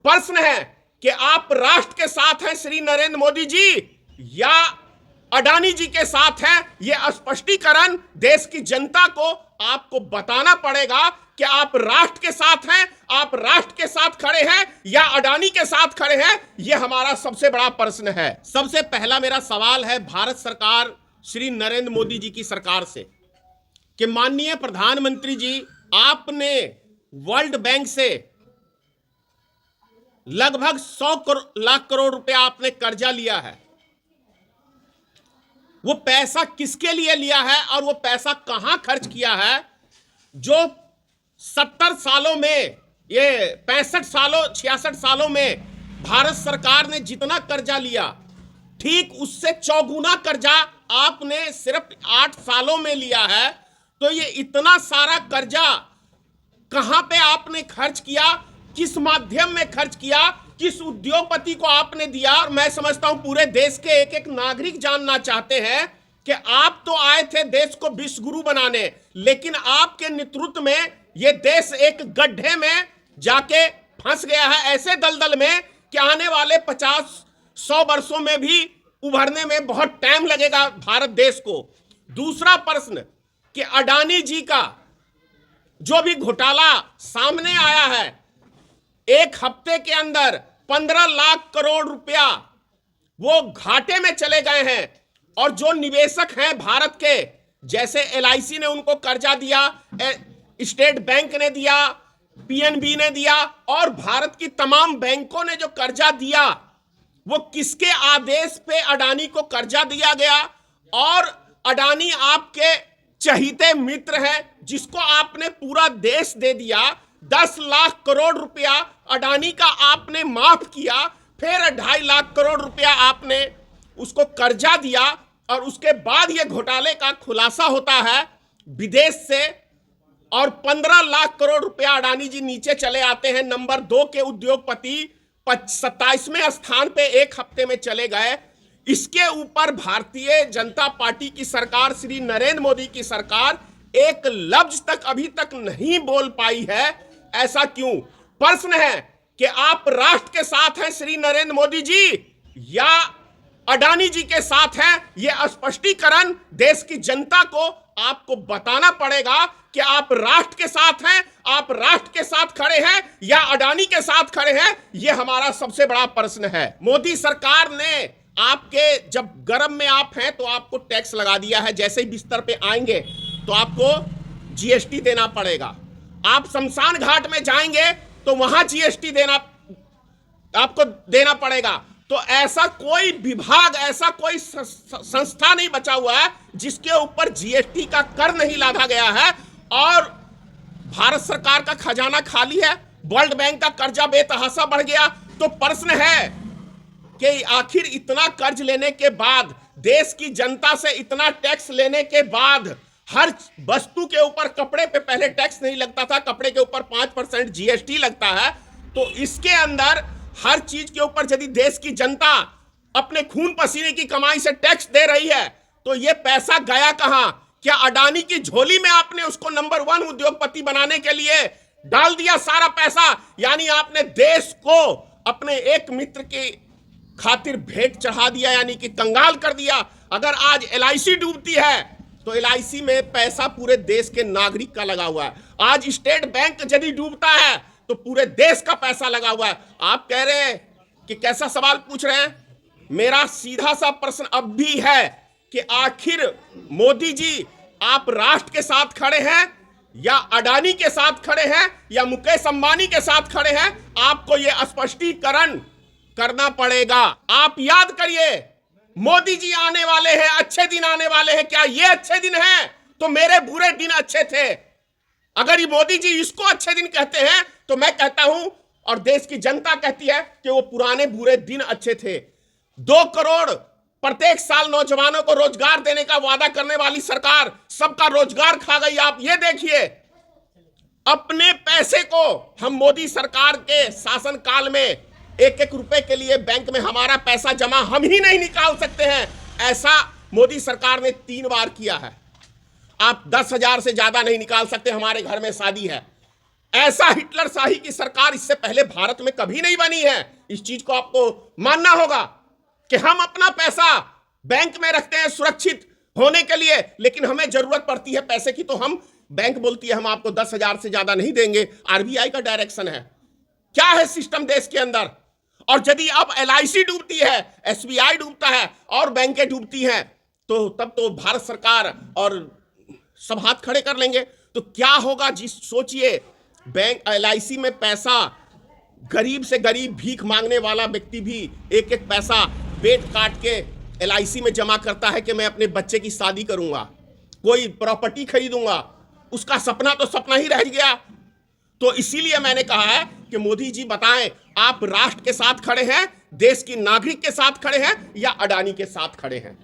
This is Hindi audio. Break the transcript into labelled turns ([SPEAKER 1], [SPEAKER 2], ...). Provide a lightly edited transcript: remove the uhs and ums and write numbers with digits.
[SPEAKER 1] प्रश्न है कि आप राष्ट्र के साथ हैं श्री नरेंद्र मोदी जी या अडानी जी के साथ हैं। यह स्पष्टीकरण देश की जनता को आपको बताना पड़ेगा कि आप राष्ट्र के साथ हैं, आप राष्ट्र के साथ खड़े हैं या अडानी के साथ खड़े हैं। यह हमारा सबसे बड़ा प्रश्न है। सबसे पहला मेरा सवाल है भारत सरकार श्री नरेंद्र मोदी जी की सरकार से कि माननीय प्रधानमंत्री जी, आपने वर्ल्ड बैंक से लगभग 100 लाख करोड़ रुपया आपने कर्जा लिया है। वो पैसा किसके लिए लिया है और वो पैसा कहां खर्च किया है? जो 70 सालों में, ये 65 सालों 66 सालों में भारत सरकार ने जितना कर्जा लिया, ठीक उससे चौगुना कर्जा आपने सिर्फ 8 सालों में लिया है। तो ये इतना सारा कर्जा कहां पे आपने खर्च किया, किस माध्यम में खर्च किया, किस उद्योगपति को आपने दिया? और मैं समझता हूं पूरे देश के एक एक नागरिक जानना चाहते हैं कि आप तो आए थे देश को विश्व गुरु बनाने, लेकिन आपके नेतृत्व में यह देश एक गड्ढे में जाके फंस गया है, ऐसे दलदल में कि आने वाले 50-100 वर्षों में भी उभरने में बहुत टाइम लगेगा भारत देश को। दूसरा प्रश्न कि अडानी जी का जो भी घोटाला सामने आया है, एक हफ्ते के अंदर 15 लाख करोड़ रुपया वो घाटे में चले गए हैं। और जो निवेशक हैं भारत के, जैसे LIC ने उनको कर्जा दिया, स्टेट बैंक ने दिया, PNB ने दिया और भारत की तमाम बैंकों ने जो कर्जा दिया, वो किसके आदेश पे अडानी को कर्जा दिया गया? और अडानी आपके चहीते मित्र हैं जिसको आपने पूरा देश दे दिया। 10 लाख करोड़ रुपया अडानी का आपने माफ किया, फिर 2.5 लाख करोड़ रुपया आपने उसको कर्जा दिया और उसके बाद ये घोटाले का खुलासा होता है विदेश से, और 15 लाख करोड़ रुपया अडानी जी नीचे चले आते हैं। नंबर 2 के उद्योगपति 27वें स्थान पे एक हफ्ते में चले गए। इसके ऊपर भारतीय जनता पार्टी की सरकार, श्री नरेंद्र मोदी की सरकार एक लफ्ज तक अभी तक नहीं बोल पाई है। ऐसा क्यों? प्रश्न है कि आप राष्ट्र के साथ हैं श्री नरेंद्र मोदी जी या अडानी जी के साथ हैं। यह स्पष्टीकरण देश की जनता को आपको बताना पड़ेगा कि आप राष्ट्र के साथ हैं, आप राष्ट्र के साथ खड़े हैं या अडानी के साथ खड़े हैं। यह हमारा सबसे बड़ा प्रश्न है। मोदी सरकार ने आपके, जब गर्म में आप हैं तो आपको टैक्स लगा दिया है, जैसे ही बिस्तर पे आएंगे तो आपको GST देना पड़ेगा। आप शमशान घाट में जाएंगे तो वहां GST आपको देना पड़ेगा। तो ऐसा कोई विभाग, ऐसा कोई संस्था नहीं बचा हुआ है जिसके ऊपर GST का कर नहीं लादा गया है। और भारत सरकार का खजाना खाली है, वर्ल्ड बैंक का कर्जा बेतहाशा बढ़ गया। तो प्रश्न है कि आखिर इतना कर्ज लेने के बाद, देश की जनता से इतना टैक्स लेने के बाद, हर वस्तु के ऊपर, कपड़े पे पहले टैक्स नहीं लगता था, कपड़े के ऊपर 5% GST लगता है। तो इसके अंदर हर चीज के ऊपर यदि देश की जनता अपने खून पसीने की कमाई से टैक्स दे रही है तो ये पैसा गया कहां? क्या अडानी की झोली में आपने उसको नंबर 1 उद्योगपति बनाने के लिए डाल दिया सारा पैसा? यानी आपने देश को अपने एक मित्र की खातिर भेंट चढ़ा दिया, यानी कि कंगाल कर दिया। अगर आज LIC डूबती है तो LIC में पैसा पूरे देश के नागरिक का लगा हुआ है। आज स्टेट बैंक यदि डूबता है तो पूरे देश का पैसा लगा हुआ है। आप कह रहे हैं कि कैसा सवाल पूछ रहे हैं? मेरा सीधा सा प्रश्न अब भी है कि आखिर मोदी जी, आप राष्ट्र के साथ खड़े हैं या अडानी के साथ खड़े हैं या मुकेश अंबानी के साथ खड़े हैं? आपको यह स्पष्टीकरण करना पड़ेगा। आप याद करिए, मोदी जी आने वाले हैं, अच्छे दिन आने वाले हैं। क्या ये अच्छे दिन हैं? तो मेरे बुरे दिन अच्छे थे। अगर ये मोदी जी इसको अच्छे दिन कहते हैं तो मैं कहता हूं और देश की जनता कहती है कि वो पुराने बुरे दिन अच्छे थे। 2 करोड़ प्रत्येक साल नौजवानों को रोजगार देने का वादा करने वाली सरकार सबका रोजगार खा गई। आप ये देखिए, अपने पैसे को हम मोदी सरकार के शासन काल में 1-1 रुपए के लिए बैंक में हमारा पैसा जमा हम ही नहीं निकाल सकते हैं। ऐसा मोदी सरकार ने 3 बार किया है। आप 10,000 से ज्यादा नहीं निकाल सकते। हमारे घर में शादी है, ऐसा हिटलर शाही की सरकार इससे पहले भारत में कभी नहीं बनी है। इस चीज को आपको मानना होगा कि हम अपना पैसा बैंक में रखते हैं सुरक्षित होने के लिए, लेकिन हमें जरूरत पड़ती है पैसे की तो हम, बैंक बोलती है हम आपको 10,000 से ज्यादा नहीं देंगे। आरबीआई का डायरेक्शन है। क्या है सिस्टम देश के अंदर। और यदि अब एलआईसी डूबती है, एसबीआई डूबता है और बैंकें डूबती हैं, तो तब तो भारत सरकार और सब हाथ खड़े कर लेंगे। तो क्या होगा जी, सोचिए। बैंक एलआईसी में पैसा, गरीब से गरीब भीख मांगने वाला व्यक्ति भी एक एक पैसा वेट काट के एलआईसी में जमा करता है कि मैं अपने बच्चे की शादी करूंगा, कोई प्रॉपर्टी खरीदूंगा। उसका सपना तो सपना ही रह गया। तो इसीलिए मैंने कहा है कि मोदी जी बताएं, आप राष्ट्र के साथ खड़े हैं, देश की नागरिक के साथ खड़े हैं या अडानी के साथ खड़े हैं।